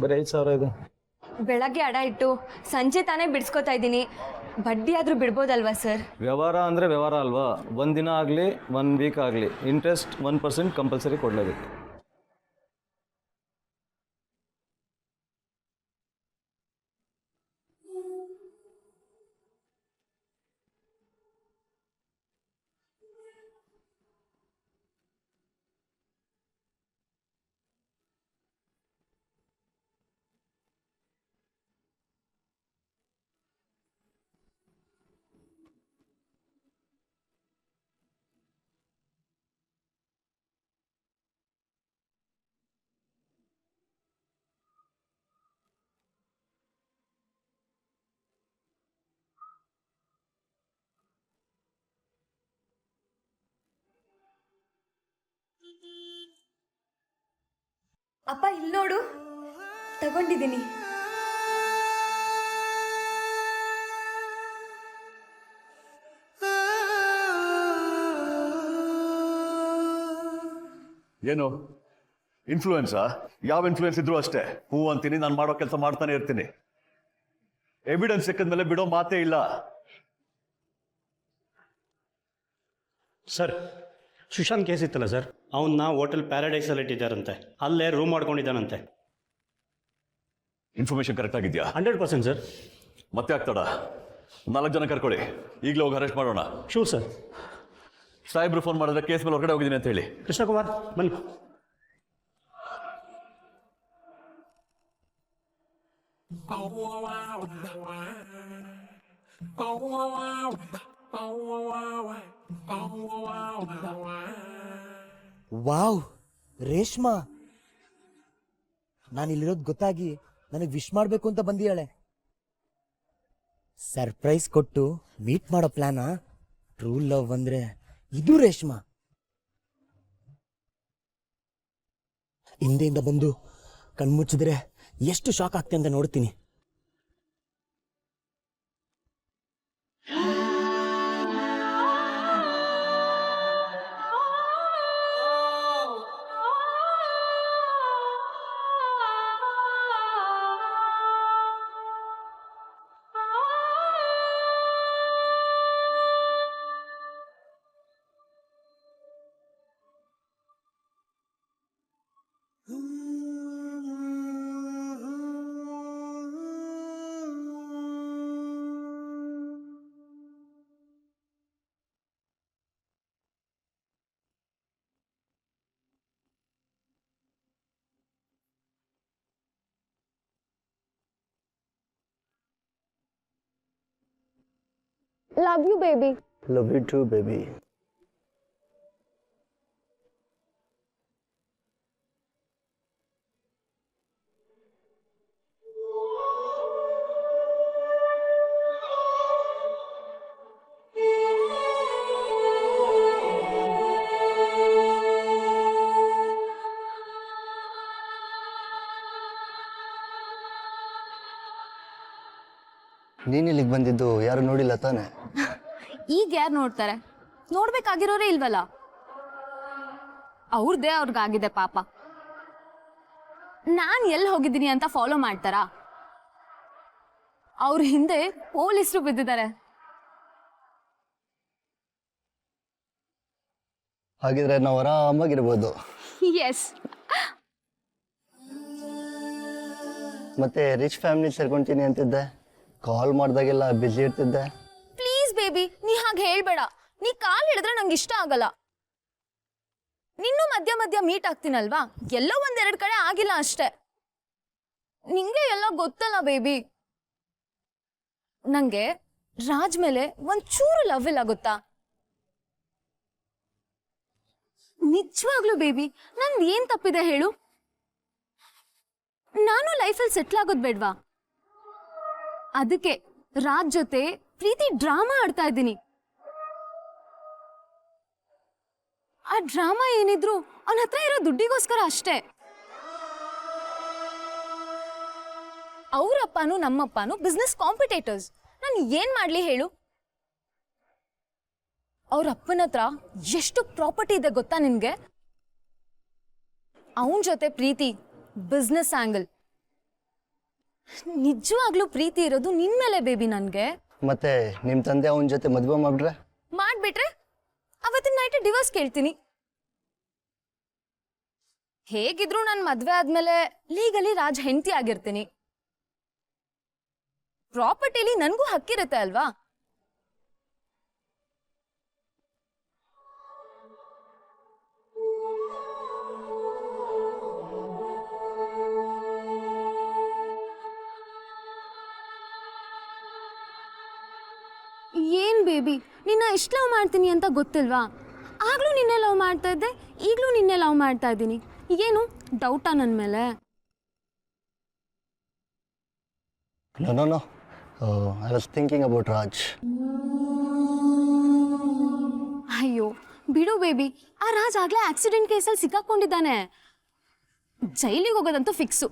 ಬರೀ 5,000 ಇದೆ. ಬೆಳಗ್ಗೆ ಅಡ ಇಟ್ಟು ಸಂಜೆ ತಾನೇ ಬಿಡಿಸ್ಕೊತಾ ಇದ್ದೀನಿ. ಬಡ್ಡಿ ಆದರೂ ಬಿಡ್ಬೋದಲ್ವಾ ಸರ್? ವ್ಯವಹಾರ ಅಂದರೆ ವ್ಯವಹಾರ ಅಲ್ವಾ? ಒಂದಿನ ಆಗಲಿ 1 ವೀಕ್ ಆಗಲಿ ಇಂಟ್ರೆಸ್ಟ್ 1% ಕಂಪಲ್ಸರಿ ಕೊಡಲೇಬೇಕು. ಅಪ್ಪ ಇಲ್ಲಿ ನೋಡು, ತಗೊಂಡಿದ್ದೀನಿ. ಏನು ಇನ್ಫ್ಲೂಯೆನ್ಸಾ? ಯಾವ ಇನ್ಫ್ಲೂಯೆನ್ಸ್ ಇದ್ರೂ ಅಷ್ಟೇ, ಹೂ ಅಂತೀನಿ, ನಾನು ಮಾಡೋ ಕೆಲಸ ಮಾಡ್ತಾನೆ ಇರ್ತೀನಿ. ಎವಿಡೆನ್ಸ್ ಸಿಕ್ಕಿದ್ಮೇಲೆ ಬಿಡೋ ಮಾತೇ ಇಲ್ಲ. ಸರ್, ಸುಶಾಂತ್ ಕೇಸ್ ಇತ್ತಲ್ಲ ಸರ್, ಅವನ್ನ ಹೋಟೆಲ್ ಪ್ಯಾರಡೈಸಲ್ಲಿ ಇಟ್ಟಿದ್ದಾರಂತೆ, ಅಲ್ಲೇ ರೂಮ್ ಮಾಡ್ಕೊಂಡಿದ್ದಾನಂತೆ. ಇನ್ಫಾರ್ಮೇಶನ್ ಕರೆಕ್ಟ್ ಆಗಿದೆಯಾ? 100% ಸರ್. ಮತ್ತೆ ಆಗ್ತಾಡ? 4 ಜನ ಕರ್ಕೊಳ್ಳಿ, ಈಗಲೇ ಹೋಗಿ ಅರೆಸ್ಟ್ ಮಾಡೋಣ. Sure sir. ಸಾಹೇಬ್ರು ಫೋನ್ ಮಾಡಿದ್ರೆ ಕೇಸ್ ಮೇಲೆ ಹೊರಗಡೆ ಹೋಗಿದ್ದೀನಿ ಅಂತ ಹೇಳಿ. ಕೃಷ್ಣಕುಮಾರ್ ಬನ್ನಿ. ವಾವ್, ರೇಷ್ಮಾ, ನಾನಿಲ್ಲಿರೋದು ಗೊತ್ತಾಗಿ ನನಗೆ ವಿಶ್ ಮಾಡಬೇಕು ಅಂತ ಬಂದಿಯಾಳೆ. ಸರ್ಪ್ರೈಸ್ ಕೊಟ್ಟು ಮೀಟ್ ಮಾಡೋ ಪ್ಲಾನಾ? ಟ್ರೂ ಲವ್ ಅಂದ್ರೆ ಇದು ರೇಷ್ಮಾ. ಹಿಂದೆಯಿಂದ ಬಂದು ಕಣ್ಮುಚ್ಚಿದ್ರೆ ಎಷ್ಟು ಶಾಕ್ ಆಗ್ತೆ ಅಂತ ನೋಡ್ತೀನಿ. Love you, baby. Love you too, baby. ನೀನ್ ಇಲ್ಲಿಗೆ ಬಂದಿದ್ದು ಯಾರು ನೋಡಿಲ್ಲ ತಾನೆ? ಈಗ ಯಾರು ನೋಡ್ತಾರೆ? ನೋಡ್ಬೇಕಾಗಿರೋರೇ ಇಲ್ವಲ್ಲ. ಅವ್ರದ್ದೇ ಅವ್ರಿಗಾಗಿದೆ ಪಾಪ. ನಾನ್ ಎಲ್ಲಿ ಹೋಗಿದ್ದೀನಿ ಅಂತ ಫಾಲೋ ಮಾಡ್ತಾರಾ? ಅವ್ರ ಹಿಂದೆ ಪೊಲೀಸರು ಬಿದ್ದಿದ್ದಾರೆ. ಹಾಗಿದ್ರೆ ನಾವು ಆರಾಮಾಗಿರ್ಬೋದು. ಎಸ್. ಮತ್ತೆ ರಿಚ್ ಫ್ಯಾಮಿಲಿ ಸೇರ್ಕೊಂತೀನಿ ಅಂತಿದ್ದೆ, ಕಾಲ್ ಮಾಡಿದಾಗೆಲ್ಲ ಬ್ಯುಸಿ ಇರ್ತಿದ್ದೆ. ಪ್ಲೀಸ್ ಬೇಬಿ, ನೀ ಹಾಗೆ ಹೇಳ್ಬೇಡ. ನೀ ಕಾಲ್ ಹಿಡಿದ್ರೆ ನಂಗೆ ಇಷ್ಟ ಆಗಲ್ಲ. ನಿನ್ನೂ ಮಧ್ಯ ಮಧ್ಯ ಮೀಟ್ ಆಗ್ತೀನಲ್ವಾ, ಎಲ್ಲೋ 1-2 ಕಡೆ ಆಗಿಲ್ಲ ಅಷ್ಟೇ. ನಿಂಗೆ ಎಲ್ಲ ಗೊತ್ತಲ್ಲ ಬೇಬಿ. ನಂಗೆ ರಾಜ್ ಮೇಲೆ ಒಂಚೂರು ಲವ್ ಇಲ್ಲ ಗೊತ್ತಾ? ನಿಜವಾಗ್ಲೂ ಬೇಬಿ, ನಂದು ಏನ್ ತಪ್ಪಿದೆ ಹೇಳು? ನಾನು ಲೈಫಲ್ಲಿ ಸೆಟ್ಲ್ ಆಗೋದು ಬೇಡ್ವಾ? ಅದಕ್ಕೆ ರಾಜ್ ಜೊತೆ ಪ್ರೀತಿ ಡ್ರಾಮಾ ಆಡ್ತಾ ಇದ್ದೀನಿ. ಆ ಡ್ರಾಮಾ ಏನಿದ್ರು ಅವನ ಹತ್ರ ಇರೋ ದುಡ್ಡಿಗೋಸ್ಕರ ಅಷ್ಟೇ. ಅವರಪ್ಪನೂ ನಮ್ಮಪ್ಪನೂ ಬಿಸ್ನೆಸ್ ಕಾಂಪಿಟೇಟರ್ಸ್. ನಾನು ಏನ್ ಮಾಡ್ಲಿ ಹೇಳು? ಅವ್ರ ಅಪ್ಪನ ಹತ್ರ ಎಷ್ಟು ಪ್ರಾಪರ್ಟಿ ಇದೆ ಗೊತ್ತಾ ನಿನ್ಗೆ? ಅವನ ಜೊತೆ ಪ್ರೀತಿ ಬಿಸ್ನೆಸ್ ಆಂಗಲ್. ನಿಜವಾಗ್ಲೂ ಪ್ರೀತಿ ಇರೋದು ನಿನ್ ಮೇಲೆ ಬೇಬಿ ನನ್ಗೆ. ಮತ್ತೆ ನಿಮ್ಮ ತಂದೆ ಅವನ ಜೊತೆ ಮದುವೆ ಮಾಡ್ಬಿಟ್ರೆ? ಮಾಡ್ಬಿಟ್ರೆ ಅವತ್ತಿನ ನೈಟ್ ಡಿವೋರ್ಸ್ ಕೇಳ್ತೀನಿ. ಹೇಗಿದ್ರು ನಾನು ಮದ್ವೆ ಆದ್ಮೇಲೆ ಲೀಗಲಿ ರಾಜ್ ಹೆಂಡತಿ ಆಗಿರ್ತೀನಿ. ಪ್ರಾಪರ್ಟಿಲಿ ನನ್ಗೂ ಹಕ್ಕಿರುತ್ತೆ ಅಲ್ವಾ? ಏನ್ ಬೇಬಿ, ನಿನ್ನ ಇಷ್ಟ ಲವ್ ಮಾಡ್ತೀನಿ ಅಂತ ಗೊತ್ತಿಲ್ವಾ? ಆಗ್ಲೂ ನಿನ್ನೆ ಲವ್ ಮಾಡ್ತಾ ಇದ್ದೆ, ಈಗಲೂ ನಿನ್ನೆ ಲವ್ ಮಾಡ್ತಾ ಇದ್ದೀನಿ. ಈಗೇನು ಡೌಟಾ ನನ್ನ ಮೇಲೆ? No I was thinking about Raj. ಅಯ್ಯೋ ಬಿಡು ಬೇಬಿ, ಆ ರಾಜ್ ಆಗ್ಲೇ ಆಕ್ಸಿಡೆಂಟ್ ಕೇಸಲ್ಲಿ ಸಿಕ್ಕಾಕೊಂಡಿದ್ದಾನೆ. ಜೈಲಿಗೆ ಹೋಗೋದಂತೂ ಫಿಕ್ಸು.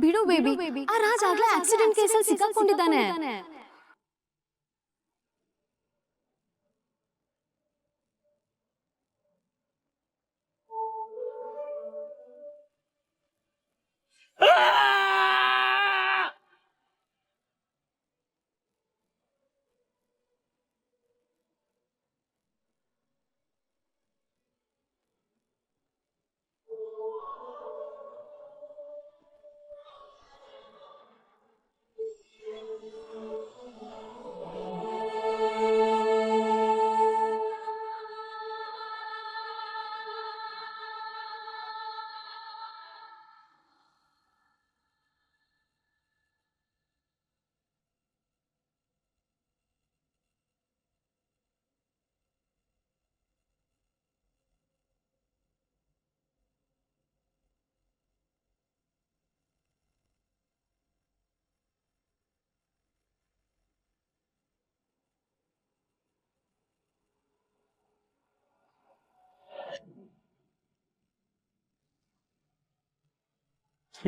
ಬಿಡು ಬೇಬಿ, ಆ ರಾಜ್ ಆಗ್ಲೇ ಆಕ್ಸಿಡೆಂಟ್ ಕೇಸಲ್ಲಿ ಸಿಕ್ಕಾಕೊಂಡಿದ್ದಾನೆ.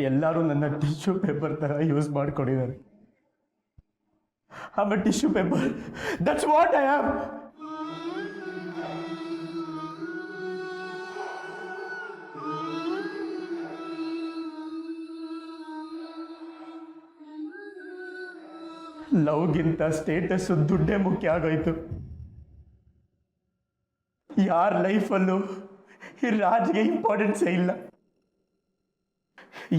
ಎಲ್ಲರೂ ನನ್ನ ಟಿಶ್ಯೂ ಪೇಪರ್ ಥರ ಯೂಸ್ ಮಾಡ್ಕೊಂಡಿದ್ದಾರೆ. Am a tissue paper, that's what I am. ಲವ್ಗಿಂತ ಸ್ಟೇಟಸ್ಸು ದುಡ್ಡೇ ಮುಖ್ಯ ಆಗೋಯ್ತು. ಯಾರ ಲೈಫಲ್ಲೂ ಈ ರಾಜ್ಗೆ ಇಂಪಾರ್ಟೆನ್ಸೇ ಇಲ್ಲ.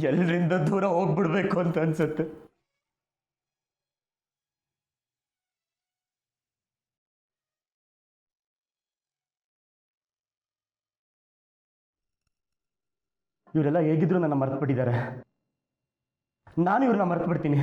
ಎಲ್ಲರಿಂದ ದೂರ ಹೋಗ್ಬಿಡ್ಬೇಕು ಅಂತ ಅನ್ಸುತ್ತೆ. ಇವರೆಲ್ಲ ಹೇಗಿದ್ರು ನನ್ನ ಮರ್ತು ಬಿಟ್ಟಿದ್ದಾರೆ. ನಾನು ಇವ್ರನ್ನ ಮರ್ತು ಬಿಡ್ತೀನಿ.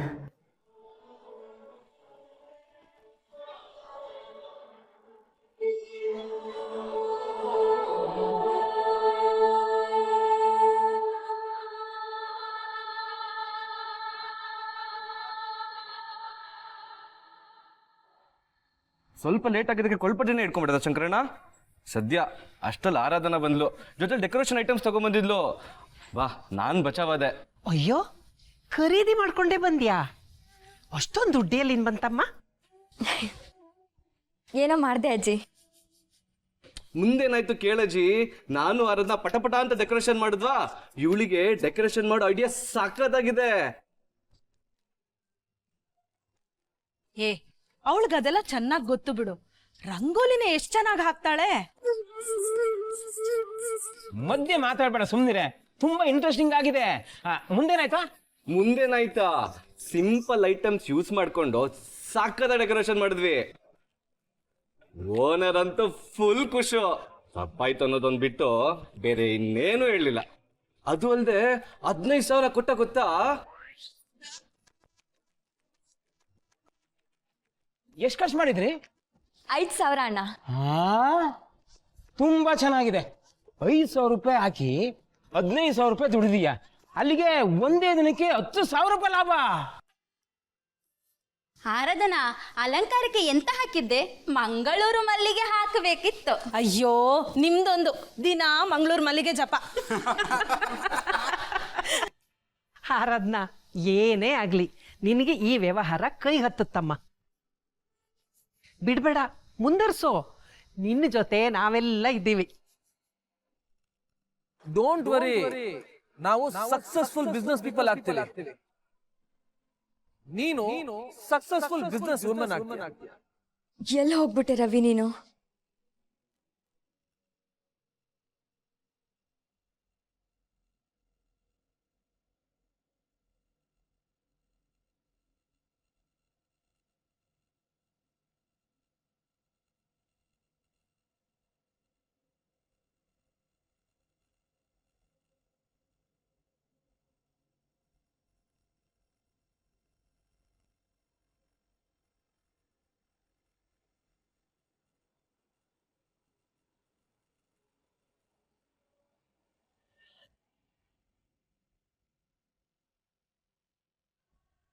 ಸ್ವಲ್ಪ ಲೇಟ್ ಆಗಿದ್ದಕ್ಕೆ ಕೊಳ್ಪಟ್ಟಿನೇ ಇಟ್ಕೊಂಡ್ಬಿಡದ ಶಂಕರಣ್ಣ. ಸದ್ಯ ಅಷ್ಟಲ್ಲಿ ಆರಾಧನಾ ಬಂದ್ಲು, ಜೊತೆ ಡೆಕೋರೇಷನ್ ಐಟಮ್ಸ್ ತಗೊಂಬಂದಿದ್ಲು. ಬಾ, ನಾನು ಬಚಾವಾದೆ. ಅಯ್ಯೋ, ಖರೀದಿ ಮಾಡ್ಕೊಂಡೇ ಬಂದ್ಯಾ? ಅಷ್ಟೊಂದು ದುಡ್ಡು ಎಲ್ಲಿಂದ ಬಂತಮ್ಮ? ಏನೋ ಮಾಡ್ದೆ ಅಜ್ಜಿ. ಮುಂದೇನಾಯ್ತು ಕೇಳಜ್ಜಿ, ನಾನು ಆರಾಧನಾ ಪಟಪಟ ಅಂತ ಡೆಕೋರೇಷನ್ ಮಾಡಿದ್ವಾ. ಇವಳಿಗೆ ಡೆಕೋರೇಷನ್ ಮಾಡೋ ಐಡಿಯಾ ಸಾಕಾಗಿದೆ. ಏ, ಅವಳಿಗದೆಲ್ಲ ಚೆನ್ನಾಗಿ ಗೊತ್ತು ಬಿಡು. ರಂಗೋಲಿನ ಎಷ್ಟ್ ಚೆನ್ನಾಗಿ ಹಾಕ್ತಾಳೆ. ಮಧ್ಯೆ ಮಾತಾಡ್ಬೇಡ, ಸುಮ್ನಿರೆ. ತುಂಬಾ ಇಂಟ್ರೆಸ್ಟಿಂಗ್ ಆಗಿದೆ. ಮುಂದೇನಾಯ್ತಾ, ಸಿಂಪಲ್ ಐಟಮ್ಸ್ ಯೂಸ್ ಮಾಡ್ಕೊಂಡು ಸಾಕದ ಡೆಕೋರೇಷನ್ ಮಾಡಿದ್ವಿ. ಓನರ್ ಅಂತೂ ಫುಲ್ ಖುಷು. ತಪ್ಪಾಯ್ತು ಅನ್ನೋದೊಂದು ಬಿಟ್ಟು ಬೇರೆ ಇನ್ನೇನು ಹೇಳಲಿಲ್ಲ. ಅದು ಅಲ್ಲದೆ 15,000 ಕೊಟ್ಟ ಗೊತ್ತಾ? ಎಷ್ಟು ಖರ್ಚು ಮಾಡಿದ್ರಿ? 5,000 ಅಣ್ಣ. ತುಂಬಾ ಚೆನ್ನಾಗಿದೆ. 5,000 ರೂಪಾಯಿ ಹಾಕಿ 15,000 ರೂಪಾಯಿ ದುಡಿದೀಯ. ಅಲ್ಲಿಗೆ ಒಂದೇ ದಿನಕ್ಕೆ 10,000 ರೂಪಾಯಿ ಲಾಭ. ಆರಾಧನಾ, ಅಲಂಕಾರಕ್ಕೆ ಎಂತ ಹಾಕಿದ್ದೆ? ಮಂಗಳೂರು ಮಲ್ಲಿಗೆ ಹಾಕಬೇಕಿತ್ತು. ಅಯ್ಯೋ ನಿಮ್ದೊಂದು ದಿನ ಮಂಗಳೂರು ಮಲ್ಲಿಗೆ ಜಪ. ಆರಾಧನಾ, ಏನೇ ಆಗ್ಲಿ ನಿನಗೆ ಈ ವ್ಯವಹಾರ ಕೈ ಹತ್ತುತ್ತಮ್ಮ. ಬಿಡ್ಬೇಡ, ಮುಂದರ್ಸೋ. ನಿನ್ನ ಜೊತೆ ನಾವೆಲ್ಲ ಇದ್ದೀವಿ. ಡೋಂಟ್ ವರಿ, ನಾವು ಸಕ್ಸಸ್ಫುಲ್ ಬಿಸ್ನೆಸ್ ಪೀಪಲ್ ಆಗ್ತೀವಿ. ನೀನು ಸಕ್ಸಸ್ಫುಲ್ ಬಿಸ್ನೆಸ್ ವುಮನ್ ಆಗ್ತೀಯ. ಎಲ್ಲಿ ಹೋಗ್ಬಿಟ್ಟೆ ರವಿ ನೀನು?